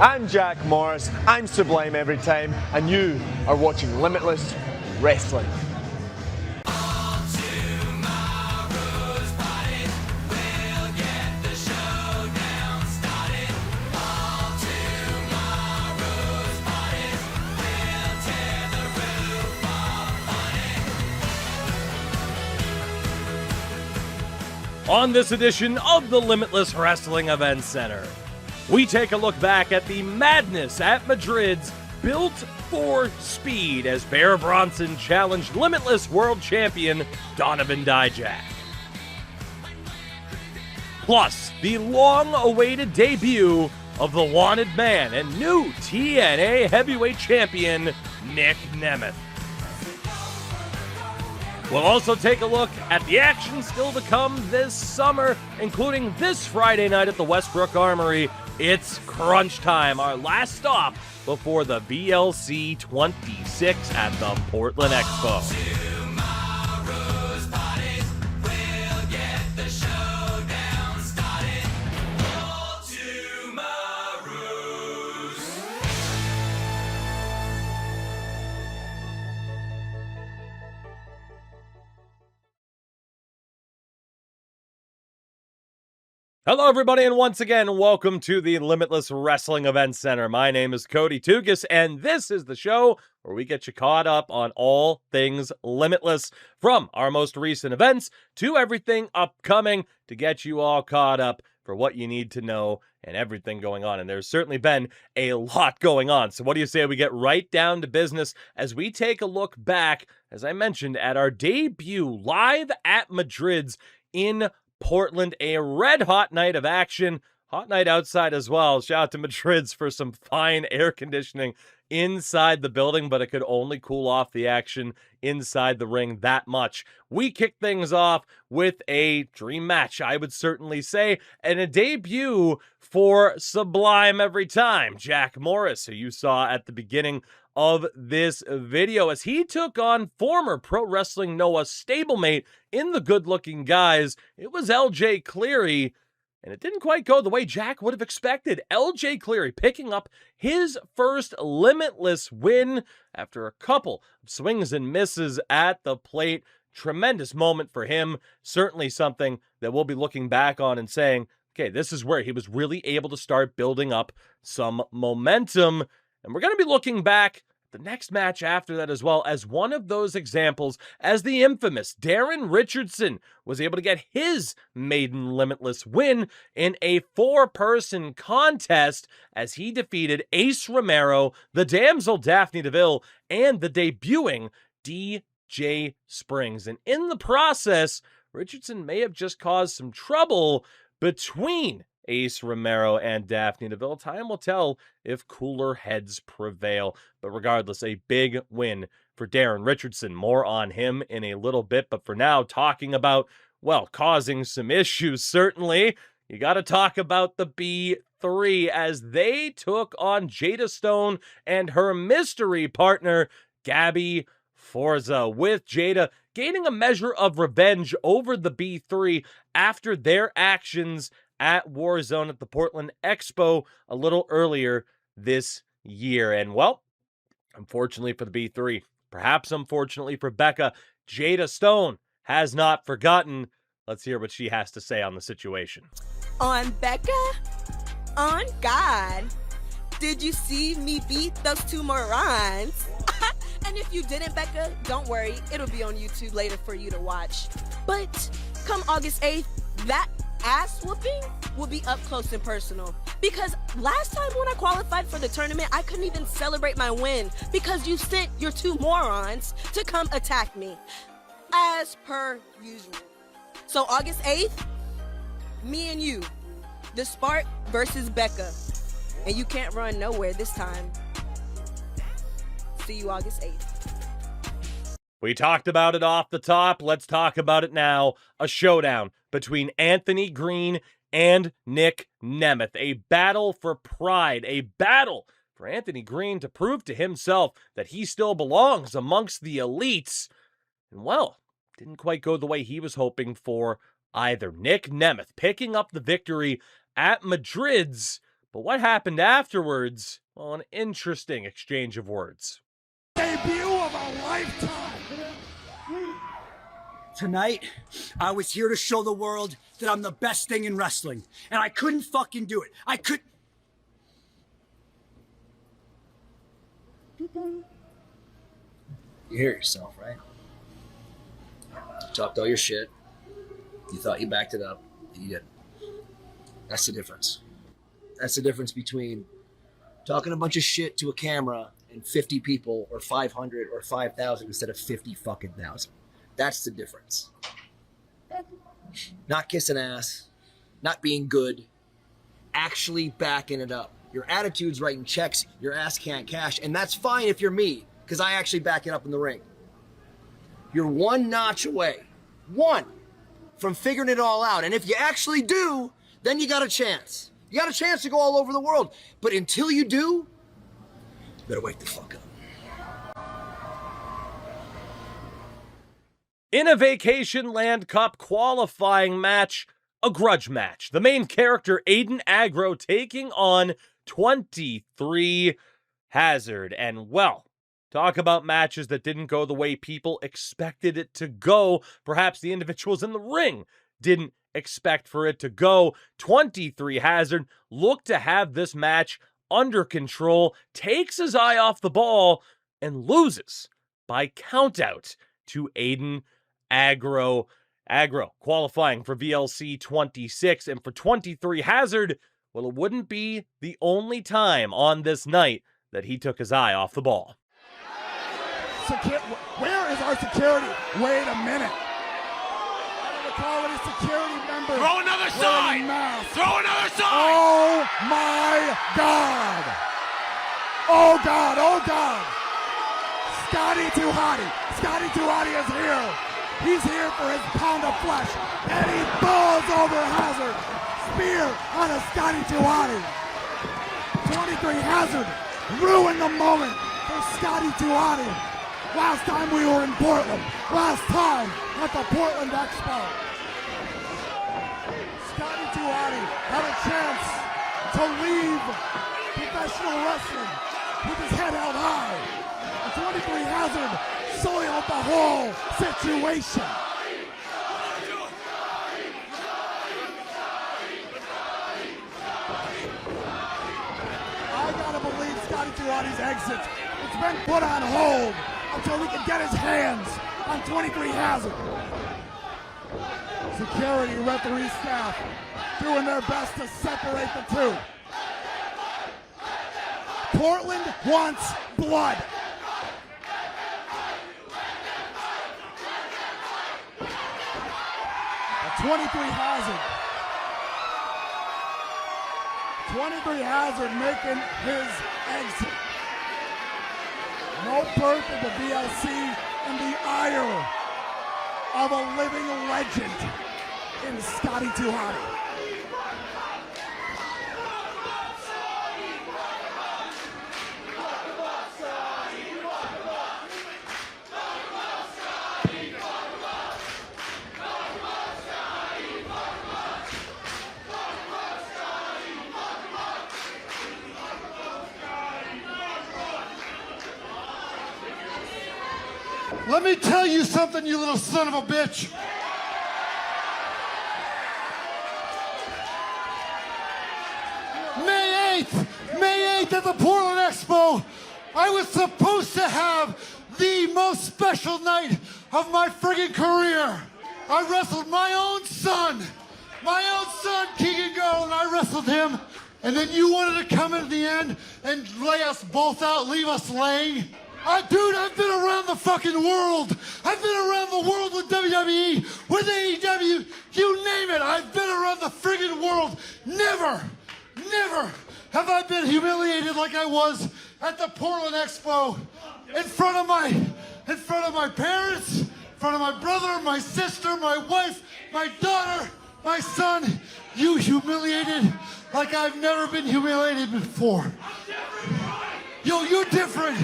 I'm Jack Morris, I'm Sublime every time, and you are watching Limitless Wrestling. On this edition of the Limitless Wrestling Event Center, we take a look back at the madness at Madrid's Built for Speed as Bear Bronson challenged Limitless World Champion Donovan Dijak. Plus, the long-awaited debut of the Wanted Man and new TNA Heavyweight Champion Nick Nemeth. We'll also take a look at the action still to come this summer, including this Friday night at the Westbrook Armory. It's crunch time, our last stop before the VLC 26 at the Portland Expo. Hello, everybody, and once again, welcome to the Limitless Wrestling Event Center. My name is Cody Tugas, and this is the show where we get you caught up on all things Limitless, from our most recent events to everything upcoming, to get you all caught up for what you need to know and everything going on. And there's certainly been a lot going on. So what do you say we get right down to business as we take a look back, as I mentioned, at our debut live at Madrid's in Portland, a red-hot night of action. Hot night outside as well. Shout out to Madrid's for some fine air conditioning inside the building, but it could only cool off the action inside the ring that much. We kick things off with a dream match, I would certainly say, and a debut for Sublime every time. Jack Morris, who you saw at the beginning of this video, as he took on former Pro Wrestling Noah stablemate in the Good Looking Guys. It was LJ Cleary, and it didn't quite go the way Jack would have expected. LJ Cleary picking up his first Limitless win after a couple of swings and misses at the plate. Tremendous moment for him. Certainly something that we'll be looking back on and saying, okay, this is where he was really able to start building up some momentum. And we're going to be looking back the next match after that as well as one of those examples, as the infamous Darren Richardson was able to get his maiden Limitless win in a four-person contest as he defeated Ace Romero, the damsel Daphne DeVille, and the debuting DJ Springs. And in the process, Richardson may have just caused some trouble between Ace Romero and Daphne DeVille. Time will tell if cooler heads prevail. But regardless, a big win for Darren Richardson. More on him in a little bit. But for now, talking about, well, causing some issues, certainly, you got to talk about the B3 as they took on Jada Stone and her mystery partner, Gabby Forza, with Jada gaining a measure of revenge over the B3 after their actions at Warzone at the Portland Expo a little earlier this year. And well, unfortunately for the B3, perhaps unfortunately for Becca, Jada Stone has not forgotten. Let's hear what she has to say on the situation. On Becca? On God. Did you see me beat those two morons? And if you didn't, Becca, don't worry. It'll be on YouTube later for you to watch. But come August 8th, that ass whooping will be up close and personal. Because last time when I qualified for the tournament, I couldn't even celebrate my win because you sent your two morons to come attack me. As per usual. So August 8th, me and you, the Spark versus Becca. And you can't run nowhere this time. See you August 8th. We talked about it off the top. Let's talk about it now. A showdown between Anthony Green and Nick Nemeth. A battle for pride. A battle for Anthony Green to prove to himself that he still belongs amongst the elites. And well, didn't quite go the way he was hoping for either. Nick Nemeth picking up the victory at Madrid's, But what happened afterwards? Well, an interesting exchange of words. Debut of a lifetime. Tonight, I was here to show the world that I'm the best thing in wrestling. And I couldn't fucking do it. You hear yourself, right? You talked all your shit. You thought you backed it up. And you didn't. That's the difference. That's the difference between talking a bunch of shit to a camera and 50 people or 500 or 5,000 instead of 50 fucking thousand. That's the difference. Not kissing ass, not being good, actually backing it up. Your attitude's writing checks, your ass can't cash, and that's fine if you're me, because I actually back it up in the ring. You're one notch away, from figuring it all out. And if you actually do, then you got a chance. You got a chance to go all over the world. But until you do, you better wake the fuck up. In a Vacationland Cup qualifying match, a grudge match, the main character Aiden Agro taking on 23 Hazard. And well, talk about matches that didn't go the way people expected it to go. Perhaps the individuals in the ring didn't expect for it to go. 23 Hazard looked to have this match under control, takes his eye off the ball, and loses by countout to Aiden Agro qualifying for VLC 26. And for 23 Hazard, well, it wouldn't be the only time on this night that he took his eye off the ball. Where is our security? Wait a minute. I don't recall any security member. Throw another side! Throw another side! Oh my God! Oh God, oh God! Scotty 2 Hotty. Scotty 2 Hotty is here. He's here for his pound of flesh. And he falls over Hazard. Spear on a Scotty 2 Hotty. 23 Hazard ruined the moment for Scotty 2 Hotty. Last time we were in Portland. Last time at the Portland Expo. Scotty 2 Hotty had a chance to leave professional wrestling with his head held high. And 23 Hazard soiled the whole situation. I gotta believe Scotty 2 Hotty's exit. It's been put on hold until we can get his hands on 23 Hazard. Security, referee staff doing their best to separate the two. Portland wants blood. 23 Hazard. 23 Hazard making his exit. No birth of the VLC and the ire of a living legend in Scotty 2 Hotty. Let me tell you something, you little son of a bitch. May 8th at the Portland Expo, I was supposed to have the most special night of my friggin' career. I wrestled my own son, King and Go, and I wrestled him. And then you wanted to come in at the end and lay us both out, leave us laying. Dude, I've been around the fucking world. I've been around the world with WWE, with AEW, you name it. I've been around the friggin' world. Never have I been humiliated like I was at the Portland Expo in front of my parents, in front of my brother, my sister, my wife, my daughter, my son. You humiliated like I've never been humiliated before. Yo, you're different.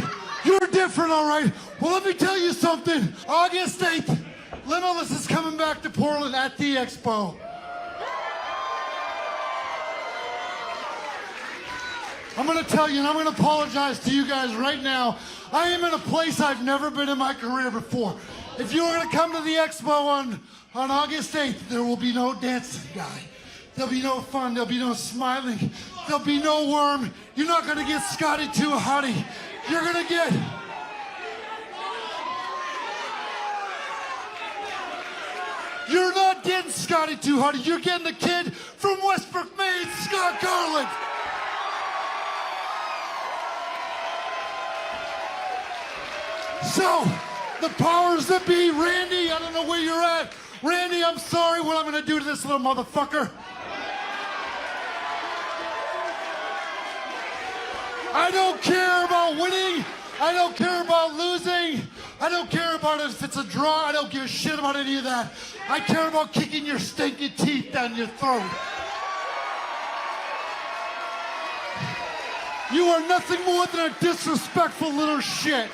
You're different, all right? Well, let me tell you something. August 8th, Limitless is coming back to Portland at the Expo. I'm going to tell you, and I'm going to apologize to you guys right now. I am in a place I've never been in my career before. If you're going to come to the expo on August 8th, there will be no dancing, guy. There'll be no fun. There'll be no smiling. There'll be no worm. You're not going to get Scotty too hotty. You're going to get... You're not getting Scotty too hotty. You're getting the kid from Westbrook, Maine, Scott Garland. So, the powers that be, Randy, I don't know where you're at. Randy, I'm sorry what I'm going to do to this little motherfucker. I don't care about winning. I don't care about losing. I don't care about if it's a draw. I don't give a shit about any of that. I care about kicking your stinking teeth down your throat. You are nothing more than a disrespectful little shit.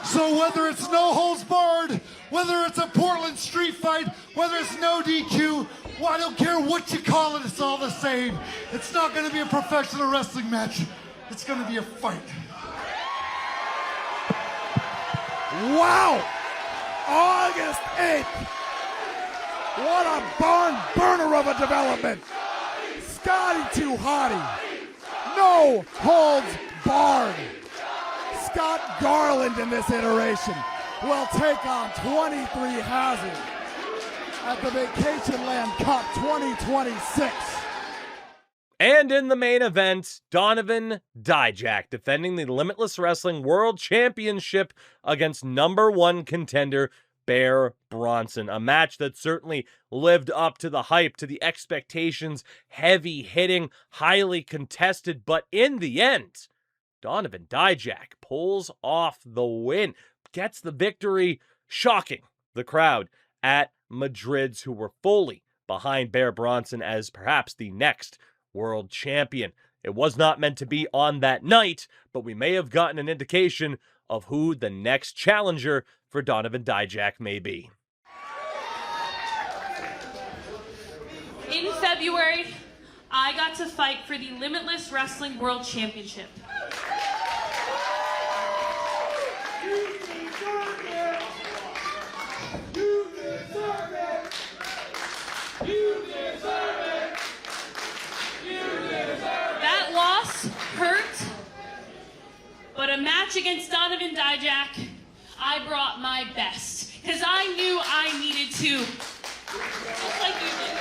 So whether it's no holds barred, whether it's a Portland street fight, whether it's no DQ, well, I don't care what you call it, it's all the same. It's not going to be a professional wrestling match. It's going to be a fight. Wow! August 8th. What a barn burner of a development. Scotty Too Hotty. No holds barred. Scott Garland in this iteration will take on 23 Hazard at the Vacationland Cup 2026. And in the main event, Donovan Dijak defending the Limitless Wrestling World Championship against #1 contender Bear Bronson. A match that certainly lived up to the hype, to the expectations, heavy hitting, highly contested, but in the end, Donovan Dijak pulls off the win, gets the victory, shocking the crowd at Madrid's, who were fully behind Bear Bronson as perhaps the next world champion. It was not meant to be on that night, but we may have gotten an indication of who the next challenger for Donovan Dijak may be. In February, I got to fight for the Limitless Wrestling World Championship. That loss hurt, but a match against Donovan Dijak, I brought my best, because I knew I needed to, just like you did.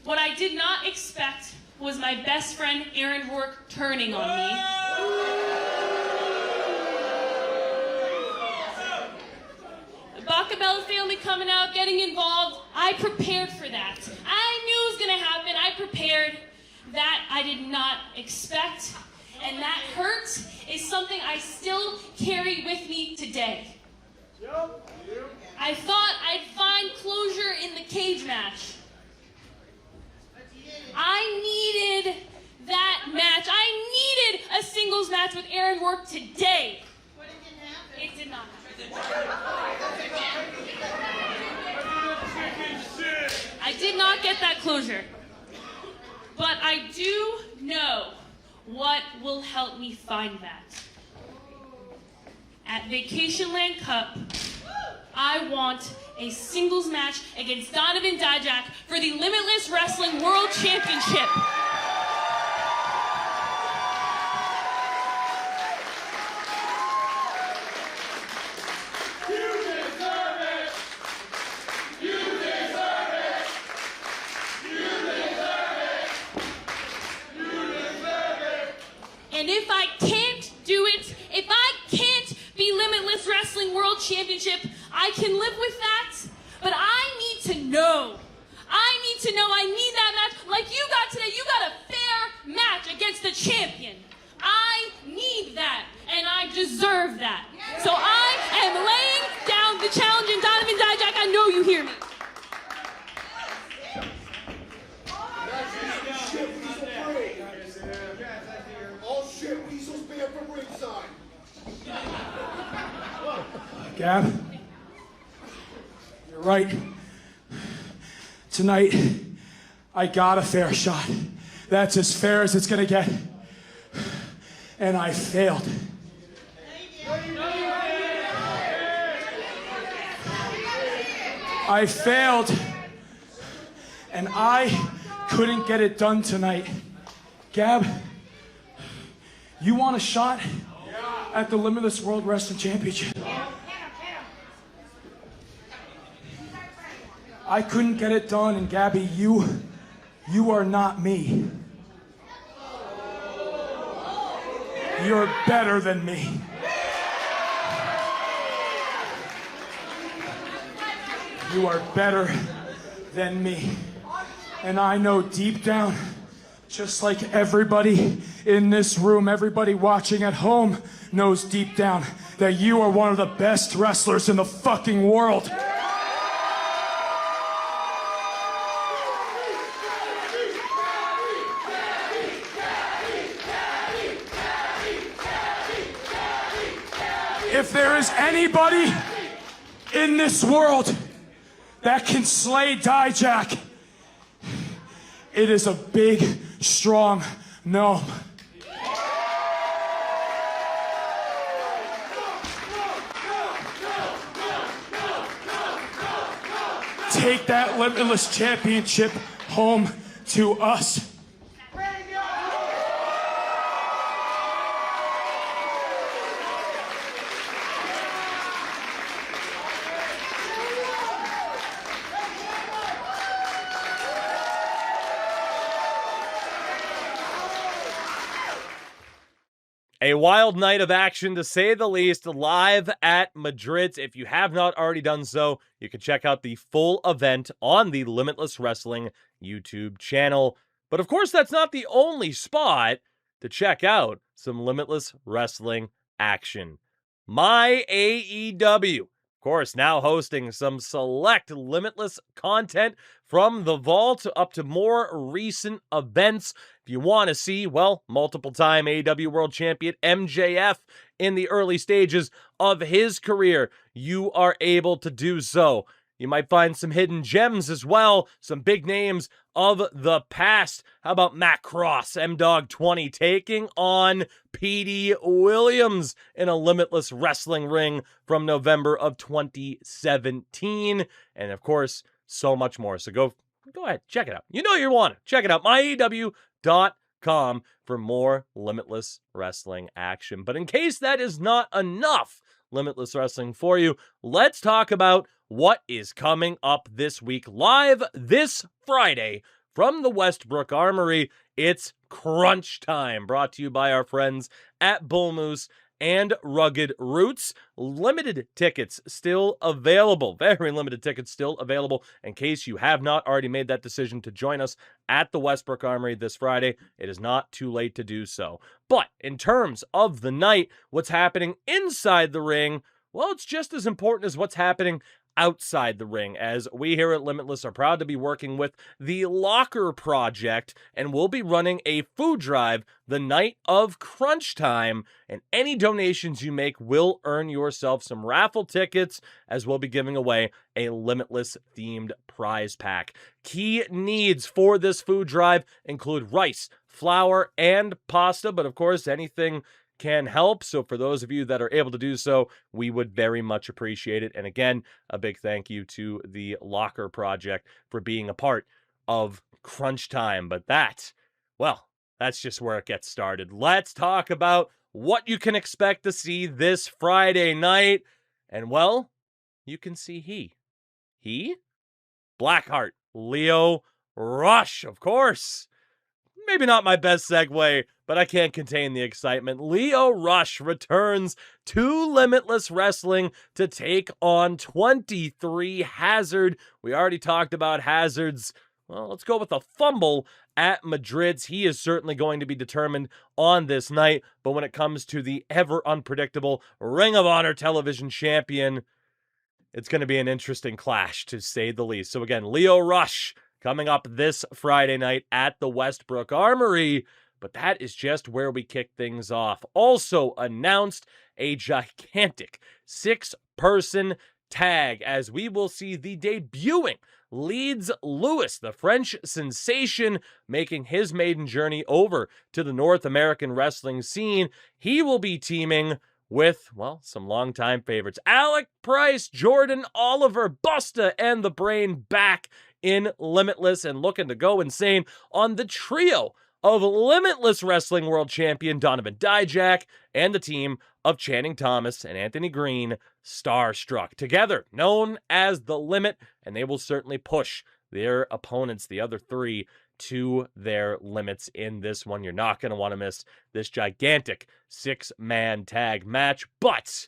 What I did not expect was my best friend Aaron Rourke turning on me. The Bacabella family coming out, getting involved. I prepared for that. I knew it was going to happen. I prepared. That I did not expect. And that hurt is something I still carry with me today. I thought I'd find closure in the cage match. I needed that match. I needed a singles match with Aaron Rourke today. But it didn't happen. It did not happen. I did not get that closure. But I do know what will help me find that. At Vacationland Cup, I want a singles match against Donovan Dijak for the Limitless Wrestling World Championship. And if I can't do it, if I can't be Limitless Wrestling World Championship, I can live with that, but I need to know. I need that match like you got today. You got a fair match against the champion. I need that, and I deserve that. So I am laying down the challenge, and Donovan Dijak, I know you hear me. Gab, you're right. Tonight, I got a fair shot. That's as fair as it's gonna get. And I failed. I failed. And I couldn't get it done tonight. Gab, you want a shot at the Limitless World Wrestling Championship? I couldn't get it done, and Gabby, you are not me. You're better than me. You are better than me. And I know deep down, just like everybody in this room, everybody watching at home knows deep down that you are one of the best wrestlers in the fucking world. If there is anybody in this world that can slay Dijak, it is a big, strong gnome. Take that Limitless Championship home to us. A wild night of action, to say the least, live at Madrid's. If you have not already done so, you can check out the full event on the Limitless Wrestling YouTube channel. But of course, that's not the only spot to check out some Limitless Wrestling action. MyAEW, of course, now hosting some select Limitless content from the vault up to more recent events. If you want to see, well, multiple-time AEW World Champion MJF in the early stages of his career, you are able to do so. You might find some hidden gems as well, some big names of the past. How about Matt Cross, M-Dog 20, taking on Petey Williams in a Limitless Wrestling ring from November of 2017. And of course, so much more. So go ahead, check it out. You know you want it. Check it out, MyAEW.com for more Limitless Wrestling action. But in case that is not enough Limitless Wrestling for you, let's talk about what is coming up this week. Live this Friday from the Westbrook Armory, it's Crunch Time, brought to you by our friends at Bull Moose and Rugged Roots. Limited tickets still available. Very limited tickets still available. In case you have not already made that decision to join us at the Westbrook Armory this Friday, it is not too late to do so. But in terms of the night, what's happening inside the ring, well, it's just as important as what's happening outside the ring, as we here at Limitless are proud to be working with the Locker Project, and we'll be running a food drive the night of Crunch Time, and any donations you make will earn yourself some raffle tickets, as we'll be giving away a Limitless themed prize pack. Key needs for this food drive include rice, flour, and pasta, but of course anything can help. So for those of you that are able to do so, we would very much appreciate it. And again, a big thank you to the Locker Project for being a part of Crunch Time. But that, well, that's just where it gets started. Let's talk about what you can expect to see this Friday night. And well, you can see he, Blackheart, Lio Rush, of course. Maybe not my best segue, but I can't contain the excitement. Lio Rush returns to Limitless Wrestling to take on 23 Hazard. We already talked about Hazard's, well, let's go with a fumble at Madrid's. He is certainly going to be determined on this night, but when it comes to the ever unpredictable Ring of Honor television champion, it's going to be an interesting clash, to say the least. So again, Lio Rush coming up this Friday night at the Westbrook Armory. But that is just where we kick things off. Also announced a gigantic 6-person tag, as we will see the debuting leads Lewis, the French sensation, making his maiden journey over to the North American wrestling scene. He will be teaming with, well, some longtime favorites. Alec Price, Jordan Oliver, Busta, and the Brain back in Limitless and looking to go insane on the trio of Limitless Wrestling World Champion Donovan Dijak and the team of Channing Thomas and Anthony Green, Starstruck. Together, known as The Limit, and they will certainly push their opponents, the other three, to their limits in this one. You're not going to want to miss this gigantic 6-man tag match, but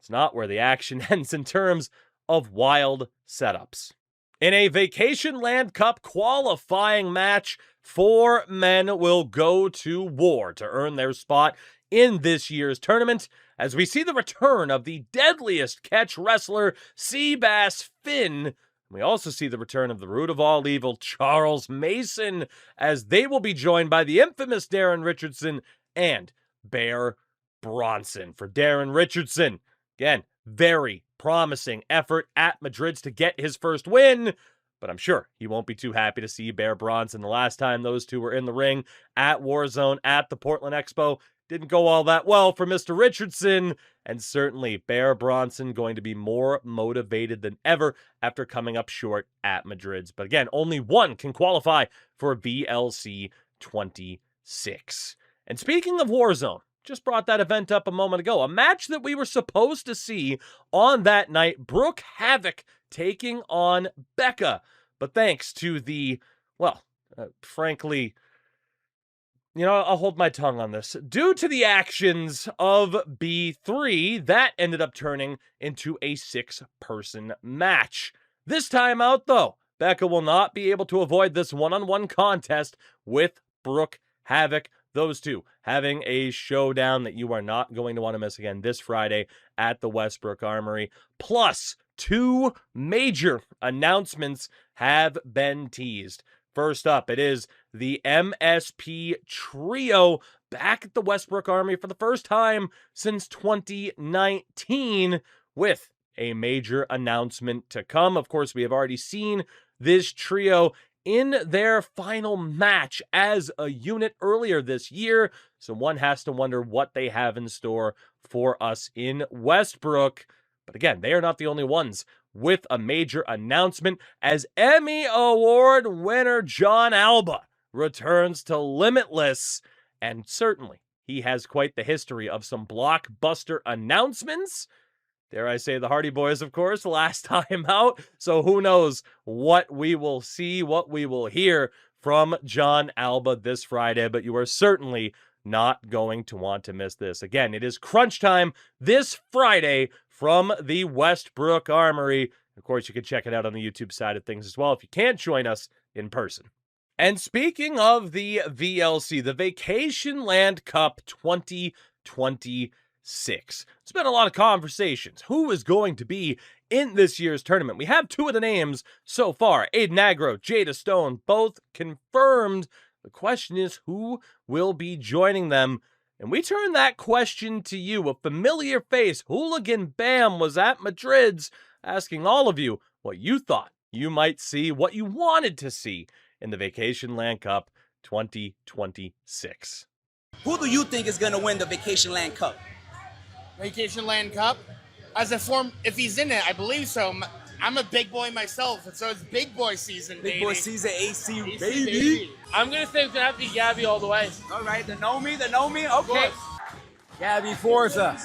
it's not where the action ends in terms of wild setups. In a Vacationland Cup qualifying match, 4 men will go to war to earn their spot in this year's tournament, as we see the return of the deadliest catch wrestler, Seabass Finn. We also see the return of the root of all evil, Charles Mason, as they will be joined by the infamous Darren Richardson and Bear Bronson. For Darren Richardson, again, very promising effort at Madrid's to get his first win, but I'm sure he won't be too happy to see Bear Bronson. The last time those two were in the ring at Warzone at the Portland Expo didn't go all that well for Mr. Richardson, and certainly Bear Bronson going to be more motivated than ever after coming up short at Madrid's. But again, only one can qualify for VLC 26. And speaking of Warzone, just brought that event up a moment ago. A match that we were supposed to see on that night, Brooke Havoc taking on Becca. But thanks to the, well, frankly, you know, I'll hold my tongue on this. Due to the actions of B3, that ended up turning into a 6-person match. This time out, though, Becca will not be able to avoid this one-on-one contest with Brooke Havoc. Those two having a showdown that you are not going to want to miss again this Friday at the Westbrook Armory. Plus, 2 major announcements have been teased. First up, it is the MSP Trio back at the Westbrook Armory for the first time since 2019 with a major announcement to come. Of course, we have already seen this trio in their final match as a unit earlier this year, so one has to wonder what they have in store for us in Westbrook. But again, they are not the only ones with a major announcement, as Emmy Award winner Jon Alba returns to Limitless, and certainly he has quite the history of some blockbuster announcements. Dare I say the Hardy Boys, of course, last time out. So who knows what we will see, what we will hear from Jon Alba this Friday. But you are certainly not going to want to miss this. Again, it is crunch time this Friday from the Westbrook Armory. Of course, you can check it out on the YouTube side of things as well if you can't join us in person. And speaking of the VLC, the Vacationland Cup 2026. It's been a lot of conversations. Who is going to be in this year's tournament? We have 2 of the names so far. Aiden Agro, Jada Stone, both confirmed. The question is, who will be joining them? And we turn that question to you. A familiar face, Hooligan Bam, was at Madrid's, asking all of you what you thought you might see, what you wanted to see in the Vacationland Cup 2026. Who do you think is going to win the Vacationland Cup? Vacationland Cup? If he's in it, I believe so. I'm a big boy myself, and so it's big boy season, baby. Big boy season, AC, baby. I'm going to say it's going to have to be Gabby all the way. All right, the know me, okay. Gabby Forza,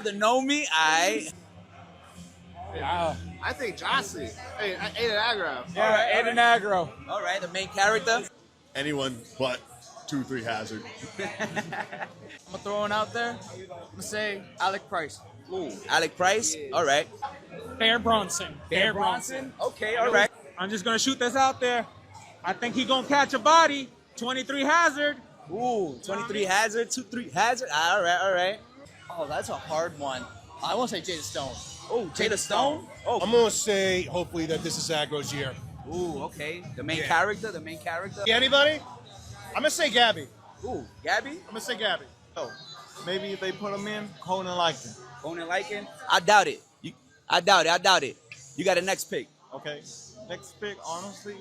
the know me, I think Jossie. Hey, Aiden Agro. Yeah, Aiden Agro. All right, the main character. Anyone but 2-3 Hazard. I'm going to throw one out there. I'm going to say Alec Price. Ooh, Alec Price, all right. Bear Bronson. Bear Bronson, okay, all right. I'm just going to shoot this out there. I think he's going to catch a body. 23 Hazard. Ooh, 23 Hazard, 2-3 Hazard, all right. Oh, that's a hard one. I want to say Jada Stone. Oh, Jada Stone? Oh, I'm going to say, hopefully, that this is Agro's year. ooh, okay. The main character. Anybody? I'm going to say Gabby. Ooh, Gabby? I'm going to say Gabby. Oh, maybe if they put him in, Conan Lycan. Conan Lycan? I doubt it. I doubt it. You got a next pick. Okay. Next pick, honestly,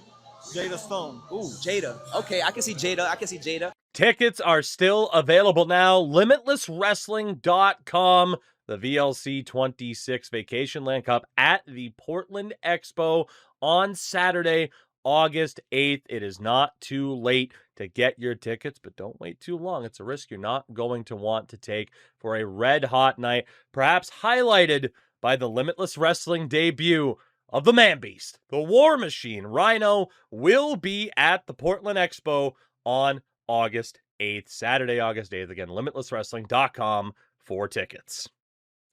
Jada Stone. Ooh, Jada. Okay, I can see Jada. Tickets are still available now. LimitlessWrestling.com. The VLC 26 Vacationland Cup at the Portland Expo on Saturday, August 8th. It is not too late to get your tickets, but don't wait too long. It's a risk you're not going to want to take for a red-hot night, perhaps highlighted by the Limitless Wrestling debut of the Man Beast. The War Machine, Rhino, will be at the Portland Expo on August 8th, Saturday, August 8th. Again, limitlesswrestling.com for tickets.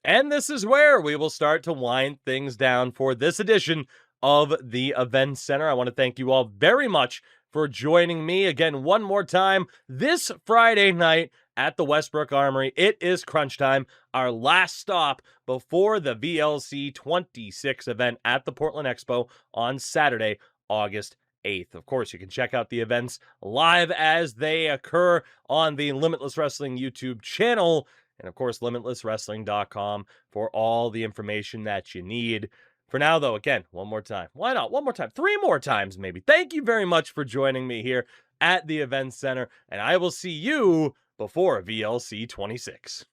And this is where we will start to wind things down for this edition of the Event Center. I want to thank you all very much for joining me again one more time this Friday night at the Westbrook Armory. It is crunch time, our last stop before the VLC 26 event at the Portland Expo on Saturday, August 8th. Of course, you can check out the events live as they occur on the Limitless Wrestling YouTube channel, and of course, limitlesswrestling.com for all the information that you need. For now, though, again, one more time. Why not? One more time. 3 more times, maybe. Thank you very much for joining me here at the Event Center, and I will see you before VLC 26.